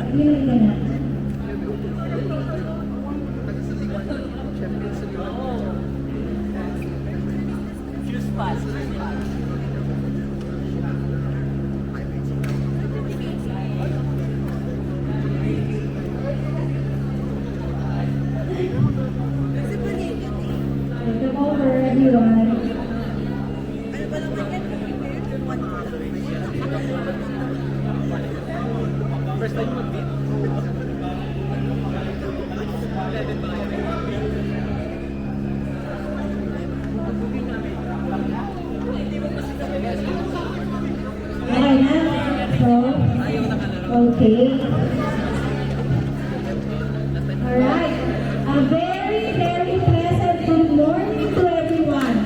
Yun ka na. Choose fast. Welcome over, everyone. First time mag-beat. Okay na. So, okay. Alright. A very, very pleasant good morning to everyone.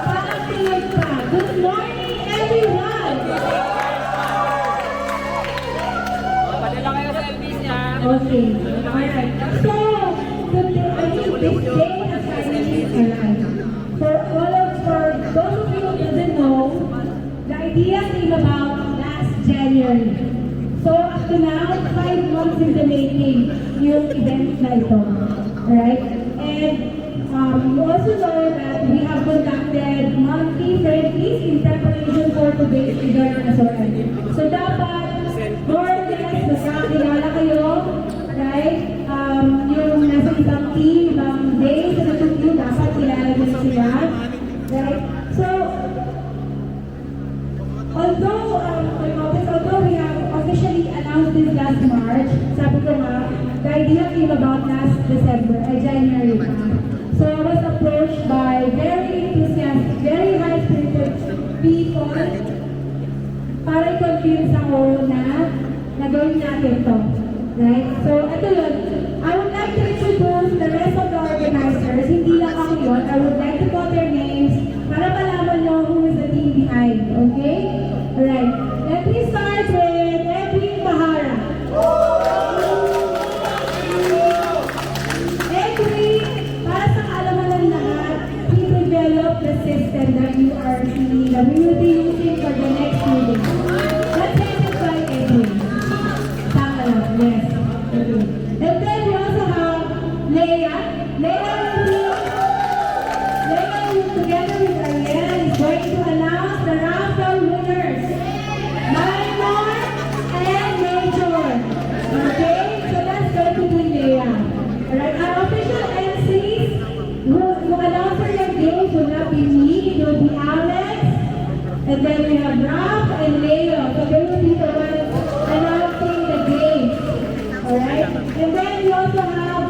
Pakikinig pa. Good morning, everyone. Padala kayo sa LBs niya. Okay. Alright. So, today, this day has finally arrived. For those of you who doesn't know, the idea came about last January. So, up to now, 5 months in the making yung event na ito. Alright? And you also know that we have conducted monthly friendlies in preparation for today's event as well. So, dapat, more or less, magkakilala kayo, right? Yung nasa ibang team, ibang day, sa natutuyo, dapat kilala nyo sila. Right? So, although we have officially announced this last March, sabi ko nga, the idea came about last January pa. So I was approached by very enthusiastic, very high-spirited people para i-convince ako na gawin natin to. Right? So, ito yun. I would like to introduce the rest of the organizers. Hindi lang ako yun. I would like to call their names para malaman nyo who is the team behind. Okay? Alright. Let me start with Edwin Mahara. Edwin, para sa kaalaman ng lahat, he developed the system that you are seeing, that we will be using for the next meeting. Let's say it by Edwin. Tama lang, yes. Okay. And then we also have Leia. Leia will together with Ariel is going to announce the raffle winners. Minor and major. Okay? So that's going to be Leia. Alright, our official MCs who announce for your games will not be me, it will be Alex. And then we have Raph and Leo. So they will be the ones announcing the games. Alright? And then we also have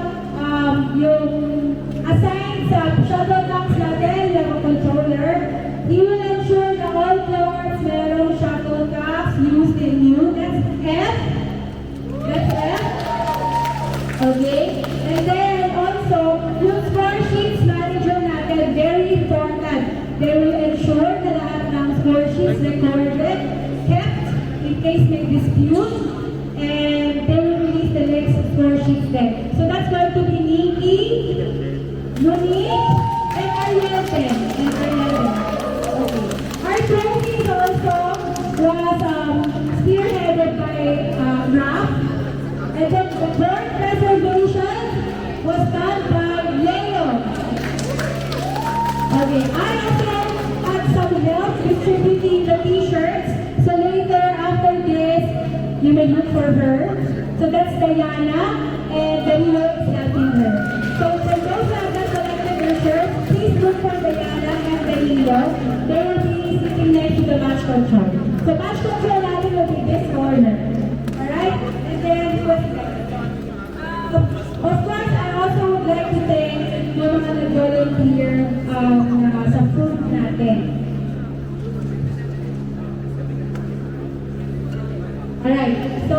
yung assigned sa shuttlecocks natin, we have a controller. He will ensure that all floors merong shuttlecocks used in new. That's F. That's F. Okay? And then also, yung score sheets manager natin, very important. They will ensure na lahat ng score sheets recorded, kept, in case may dispute, and they will release the next score sheets then. So that's going to be Nikki, Monique, and Ariel. Okay. Our trophies also was spearheaded by Raph, and then the board preservation was done by Leo. Okay, I also had some help distributing the t-shirts. So later, after this, you may look for her. So that's Diana, and Danilo is helping her. So for those who have not selected their shirts, please look for Diana and Danilo. They will be sitting next to the match control. So match control natin will be this corner. Alright? And then, of course, I also would like to thank yung mga nag-volunteer sa food natin. Alright, so,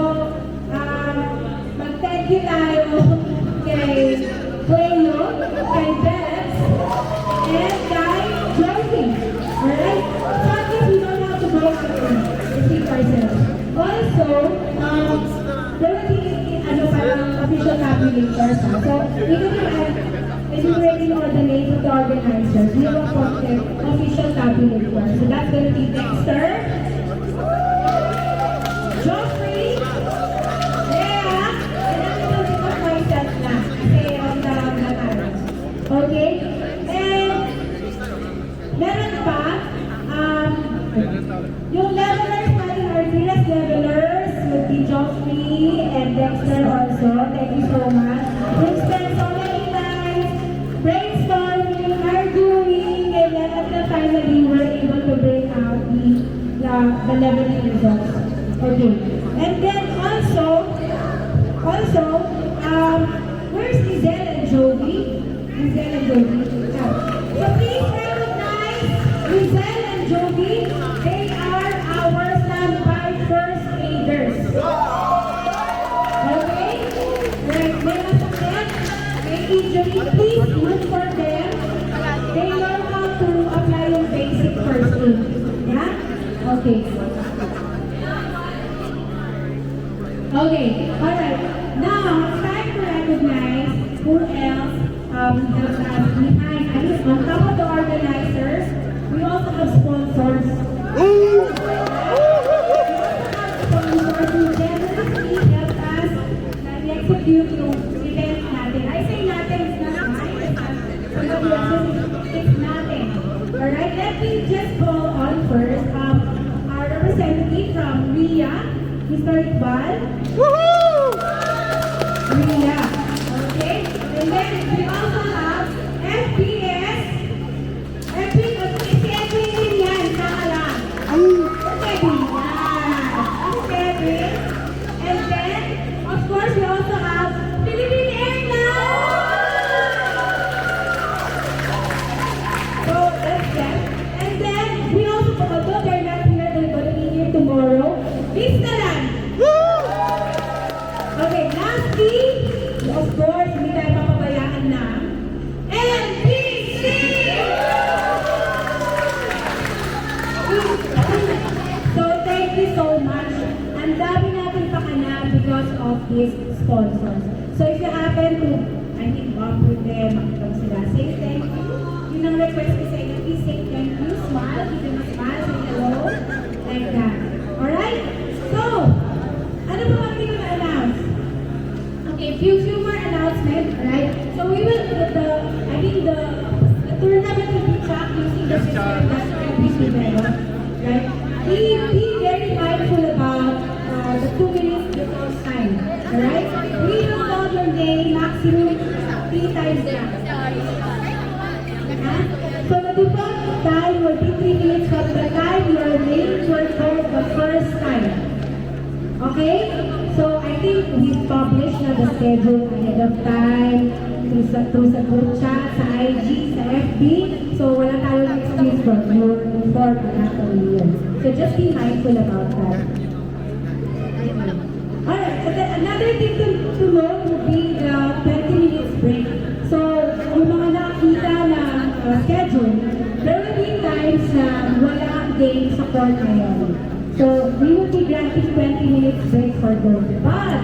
mag-thank you tayo kay Cleo, kay Beth, and kay Josie. Alright? So at least we don't have to go to speak ourselves. Also, there will be official calculators. So, even if I'm enumerating all the names of the organizers, we will appoint official calculators. So that's going to be Dexter, Joffrey, the leveling results. Okay. And then also, where's Lizelle and Joey? Lizelle and Joey. Yeah. So please recognize Lizelle and Joey. They are our standby first aiders. Okay? Right, may masakit, may injury, please look for them. They know how to apply yung basic first aid. Yeah? Okay. Okay, alright. Now, it's time to recognize who else helps us behind. I mean, on top of the organizers, we also have sponsors. Sponsors who generously help us execute yung event natin. I say natin, it's not mine, it's not somebody else's, it's natin. Alright, let me just go on first. Our representative from RIA, Mr. Iqbal. RIA. Okay? And then we also have FBS. FBS, si Edwin din yan, sama lang. Kevin yan. Kevin. And then, of course, we also have Philippine Airlines. So, that's them. And then, we also, although they're not here, they're going to be here tomorrow, Vistaland. Okay, lastly, of course, hindi tayo papabayaan na NPC! So, thank you so much. Ang dami natin pakana because of these sponsors. So, if you happen to, bump with them, makita mo sila, say thank you. Yun ang request ko sa inyo, please say thank you, smile, give them a smile, say hello, like that. Alright? So, ano ba ang hindi ko na-announce? Okay, few more announcements, right? So we will, the tournament will be tracked using the system that we developed, right? Be very mindful about the 2 minutes before time, alright? We will call your name maximum 3 times lang. So the default time will be 3 minutes from the time your names were called the first time. Okay? So, I think we published na the schedule ahead of time through sa group chat, sa IG, sa FB. So, wala tayong excuse for more before and after year. So, just be mindful about that. Alright, so then another thing to note would be the 20 minutes break. So, yung mga nakita na schedule, there will be times na wala ang game sa court ngayon. So, we will be granting 20 minutes break for those. But,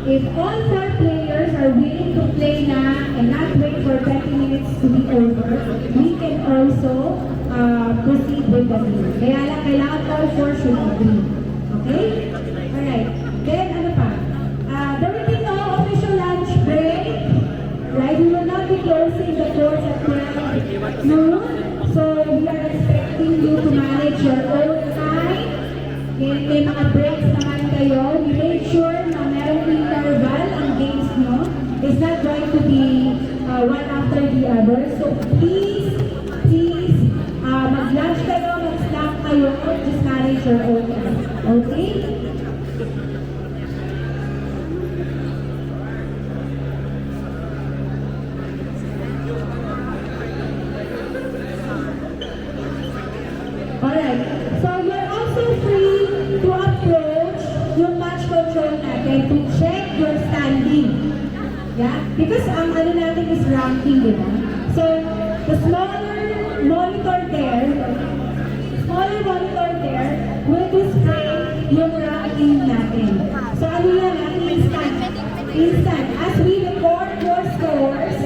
if all 4 players are willing to play na and not wait for 20 minutes to be over, we can also proceed with the game. Kaya lang, kailangan all 4 should agree. Okay? Alright. Then, ano pa? There will be no official lunch break. Right? We will not be closing the doors at 12 noon. So, we are expecting you to manage your own time. May mga breaks naman kayo. We make sure na merong interval ang games nyo. It's not going to be one after the other. So please, mag-lunch kayo, mag-snack kayo, just manage your own time. Okay? Alright. So you're also free to approach yung match control natin to check your standing. Yeah? Because ang ano natin is ranking, di ba? So, the smaller monitor there will display yung ranking natin. So, ano yan? Instant. As we record your scores,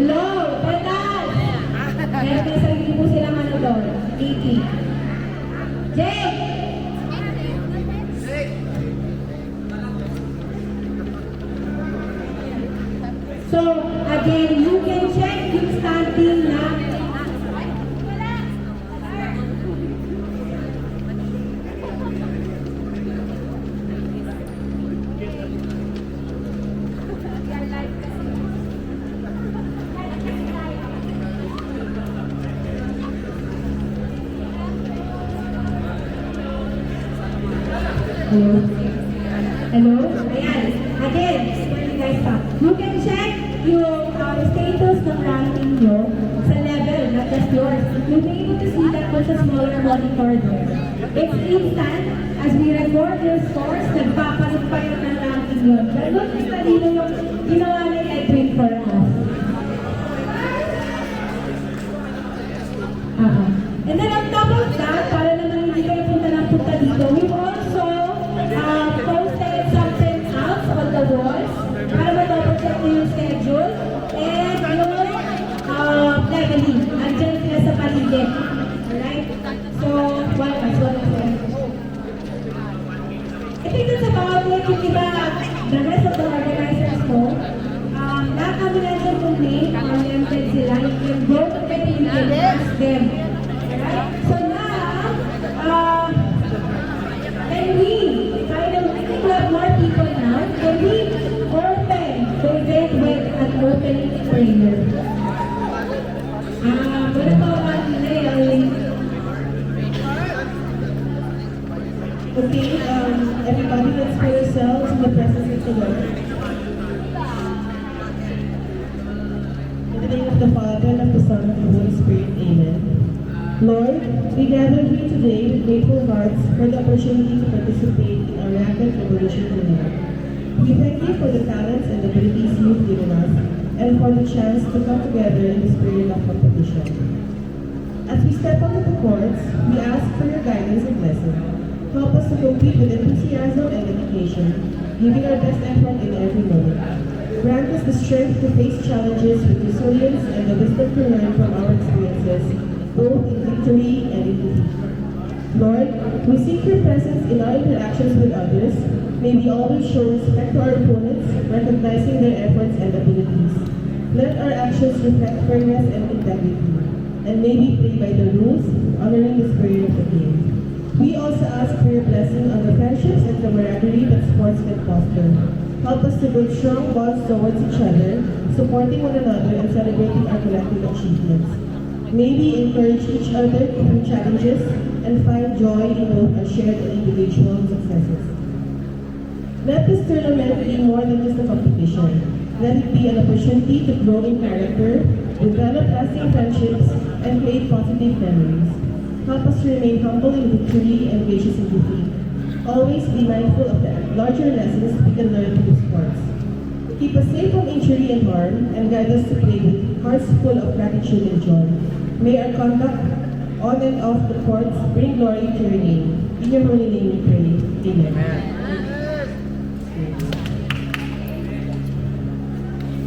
low, patas. Meron na sa hindi po silang ano doon. 80. Jake! So, again, you can check yung standing na Hello? Hello? Ayan. Again, where you guys stop. You can check yung status ng ranking nyo sa level, not just yours. You'll be able to see that with a smaller monitor there. It's instant. As we record your scores, nagpapalit pa yun ng ranking yun. Ganun yung kanino yung ginawa ni Edwin for us. And then on top of that, para naman hindi kayo punta dito, we've also posted something else on the walls para ma-double check nyo yung schedule and yung leveling. Andyan sila sa paligid. Alright? So, what else? I think that's about it. Yung iba, the rest of the organizers mo, lahat kami nandiyan kung name, oriented sila. You can go to them, you can ask them. Alright? So now, can we, kind of, I think we have more people now, can we open the event with an opening prayer? Wala pa ako nila eh. Okay, everybody, let's put ourselves in the presence of the Lord. In the name of the Father, and of the Son, and of the Holy Spirit, amen. Lord, we gather here today with grateful hearts for the opportunity to participate in our rapid revolution tonight. We thank you for the talents and abilities you've given us, and for the chance to come together in the spirit of competition. As we step onto the courts, we ask for your guidance and blessing. Help us to compete with enthusiasm and dedication, giving our best effort in every moment. Grant us the strength to face challenges with resilience and the wisdom to learn from our experiences, both in victory and in defeat. Lord, we seek your presence in our interactions with others. May we always show respect to our opponents, recognizing their efforts and abilities. Let our actions reflect fairness and integrity, and may we play by the rules, honoring the spirit of the game. We also ask for your blessing on the friendships and camaraderie that sports can foster. Help us to build strong bonds towards each other, supporting one another and celebrating our collective achievements. May we encourage each other through challenges and find joy in both our shared and individual successes. Let this tournament be more than just a competition. Let it be an opportunity to grow in character, develop lasting friendships, and create positive memories. Help us to remain humble in victory and gracious in defeat. Always be mindful of the larger lessons we can learn through sports. Keep us safe from injury and harm, and guide us to play with hearts full of gratitude and joy. May our conduct on and off the courts bring glory to your name. In your holy name we pray. Amen.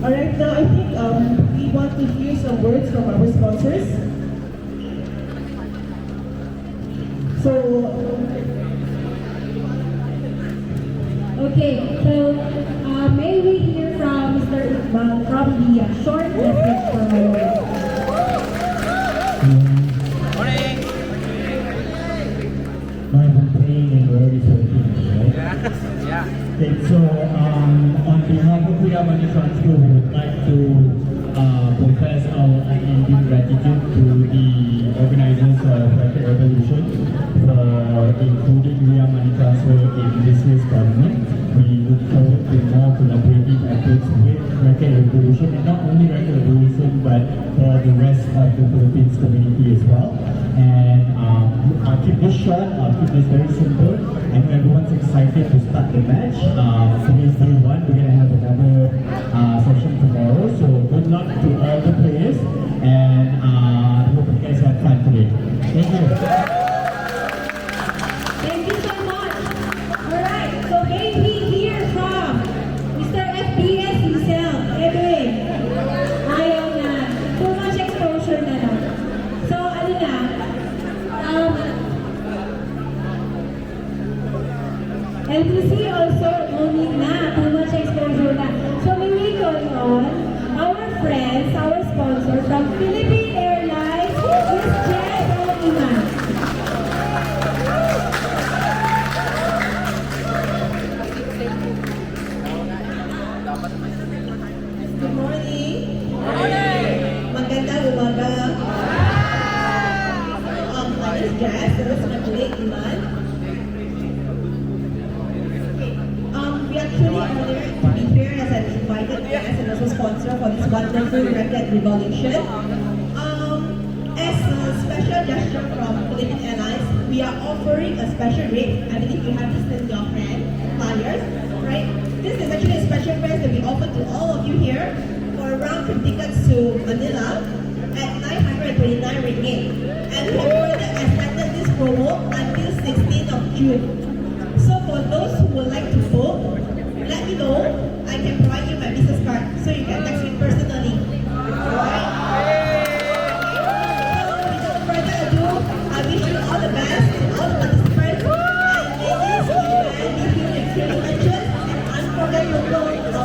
Alright, now I think we want to hear some words from our sponsors. So, Okay, so may we hear from Mr. Iqbal from the short message for my words. Morning! I've been praying and already talking, right? Yeah. Okay, so on behalf of Ria Manifan School, we would like to profess our unending gratitude to the organizers of Rapid Revolution for including Ria Manifan School in this year's tournament. We look forward to more collaborative efforts with Rapid Revolution, and not only Rapid Revolution, but for the rest of the Philippines community as well. And I'll keep this short, I'll keep this very simple. I know everyone's excited to start the match. Today's day one, we're going to have another session tomorrow. So good luck to all the players, and I hope you guys have fun today. Thank you. Thank you so much. Alright, so may we hear from Mr. FBS himself, Edwin. Ayaw na. Too much exposure na lang. So, ano na, LTC also, no need na. Too much exposure na. So, may we call on our friends, our sponsor from Philippine Airlines, Miss Jess Iman. good morning. Magandang umaga. My name is Jess, this is my colleague Iman. Successful Racket Revolution. As a special gesture from Philippine Airlines, we are offering a special rate. I believe you have this in your hand, flyers, right? This is actually a special price that we offer to all of you here for a round trip tickets to Manila at 929 ringgit. And we have further extended this promo until 16th of June. So for those who would like to book, let me know. I can provide you my business card so you can text me personally. Alright? Without further ado, I wish you all the best to all the participants. And may this event give you experiences and unforgettable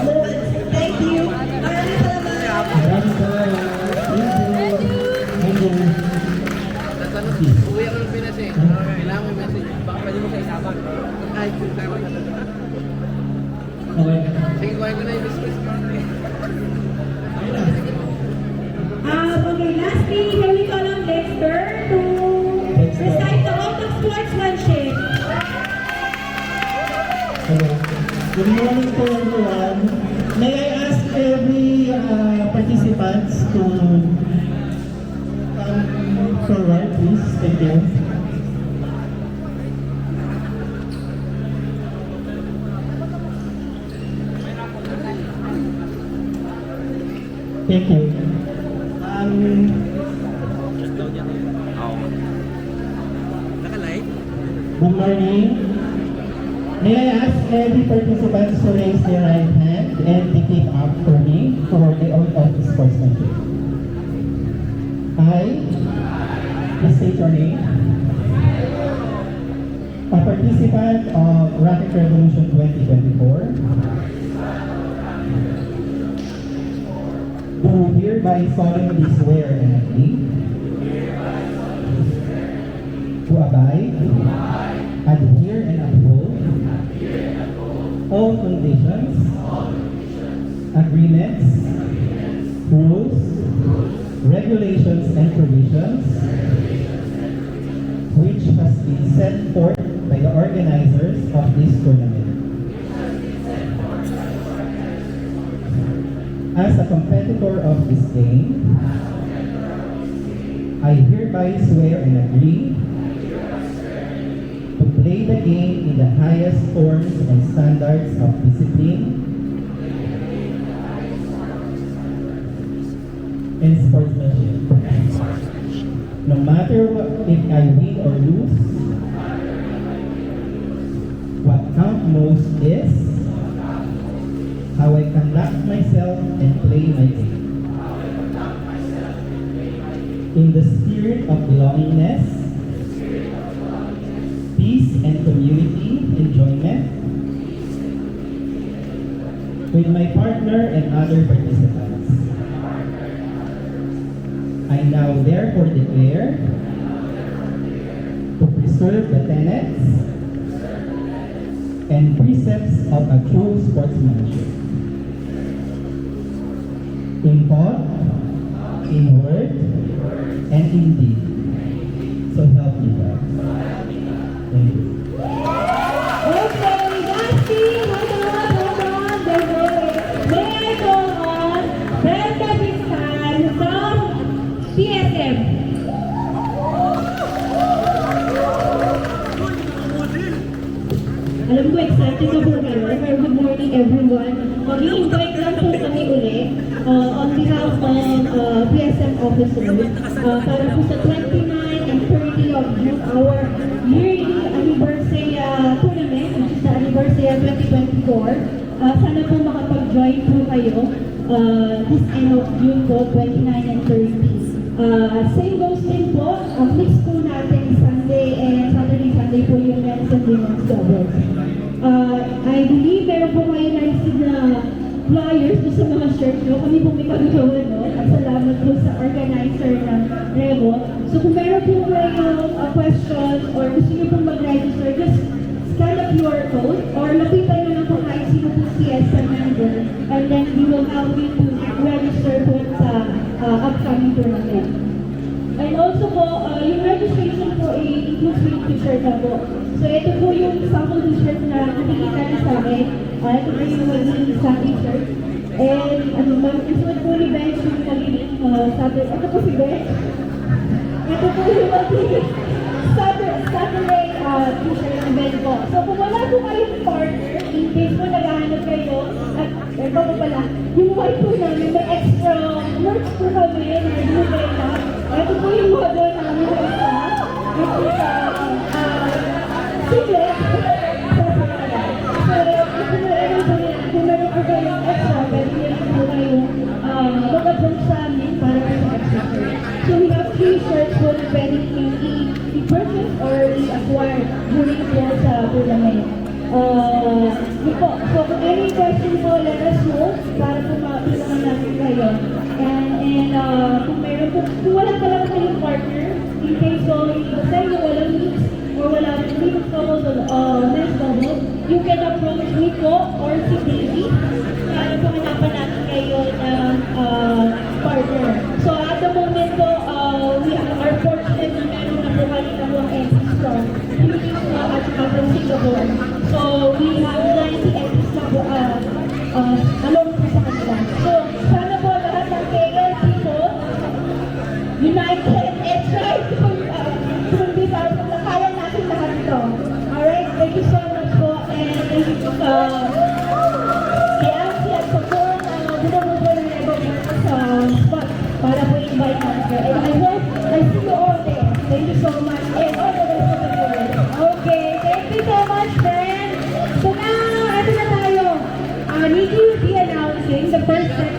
moments. Thank you. Maraming salamat. Maraming salamat. Thank you. Thank you. Uwi ako ng Pinas eh. Kailangan mo yung message. Baka pwede mo sa isaban. Ay, kung tayo magkakata. Okay. Sige, kuhain ko na yung business. Okay, lastly, can we call on Dexter to recite the oath of sportsmanship? Hello. Good morning to everyone. May I ask every participants to come forward, please? Thank you. Thank you. Naka-live? Good morning. May I ask every participant to raise their right hand and repeat after me for the oath of sportsmanship. I, please state your name, a participant of Racket Revolution 2024, do hereby solemnly swear and agree to abide, adhere and uphold all conditions, agreements, rules, regulations and provisions which has been set forth by the organizers of this tournament. As a competitor of this game, I hereby swear and agree to play the game in the highest forms and standards of discipline and sportsmanship. No matter if I win or lose, what counts most is how I conduct myself and play my game. In the spirit of belongingness, peace and community enjoyment, with my partner and other participants. I now therefore declare to preserve the tenets and precepts of a true sportsmanship. In thought, in word, and in deed. So help me God. Thank you. Okay, lastly, hold on, there's no way. May I call on Brenda Bistan from PSM? Alam ko, excited na po kayo. Pero good morning, everyone. Mag-i-invite lang po kami ulit on behalf of PSM officers para po sa 29 and 30 of June, our yearly anniversary tournament, which is the anniversary 2024. Sana po makapag-join po kayo this end of June po, 29 and 30. Same goes din po, mix po natin Sunday and Sunday po yung men's and women's doubles. I believe meron po kayo na-receive na flyers doon sa mga shirt nyo. Kami po may kagagawa, no? At salamat po sa organizer ng Revo. So kung meron po kayong question or gusto nyo pong mag-register, just scan the QR code or lapitan nyo lang po kahit sino po CSM member and then we will help you to register po sa upcoming tournament. And also po, yung registration po includes yung t-shirt na po. So ito po yung sample t-shirt na nakikita niyo sa akin. Ito po yung magiging sa t-shirt. And ano, mag-isuot po ni Bench yung magiging Saturday. Ito po si Bench. Ito po yung magiging Saturday t-shirt ng Ben po. So kung wala po kayong partner, in case po naghahanap kayo, at ito po pala, yung white po namin, may extra merch po kami na binibigay na. Ito po yung model namin sa isa. Ito sa singlet. Kung meron ka kayong extra, pwede nyo po kayong mag-approach sa amin para sa extra. So we have 3 shirts po na pwede i-purchase or i-acquire during po sa tournament. Yun po. So kung any question po, let us know para po matulungan natin kayo. And kung meron po, kung wala talaga kayong partner, in case so, sa inyo walang mix or wala mix double or men's double, you can approach me po or si Davey para po hanapan natin kayo ng partner. So at the moment po, we are fortunate na meron na po kami ang entries from Philippines at from Singapore. So we have 90 entries na po along po sa kanila. So sana po lahat ng KLC po, united and try to this out na kaya natin lahat ito. Alright, thank you so much po and thank you po kay Alfie at sa po bumabog po ng Rebel sa spot para po invite natin. And I hope I see you all there. Thank you so much and all the rest of the world. Okay, thank you so much friends. So now, ito na tayo. Nikki will be announcing the first set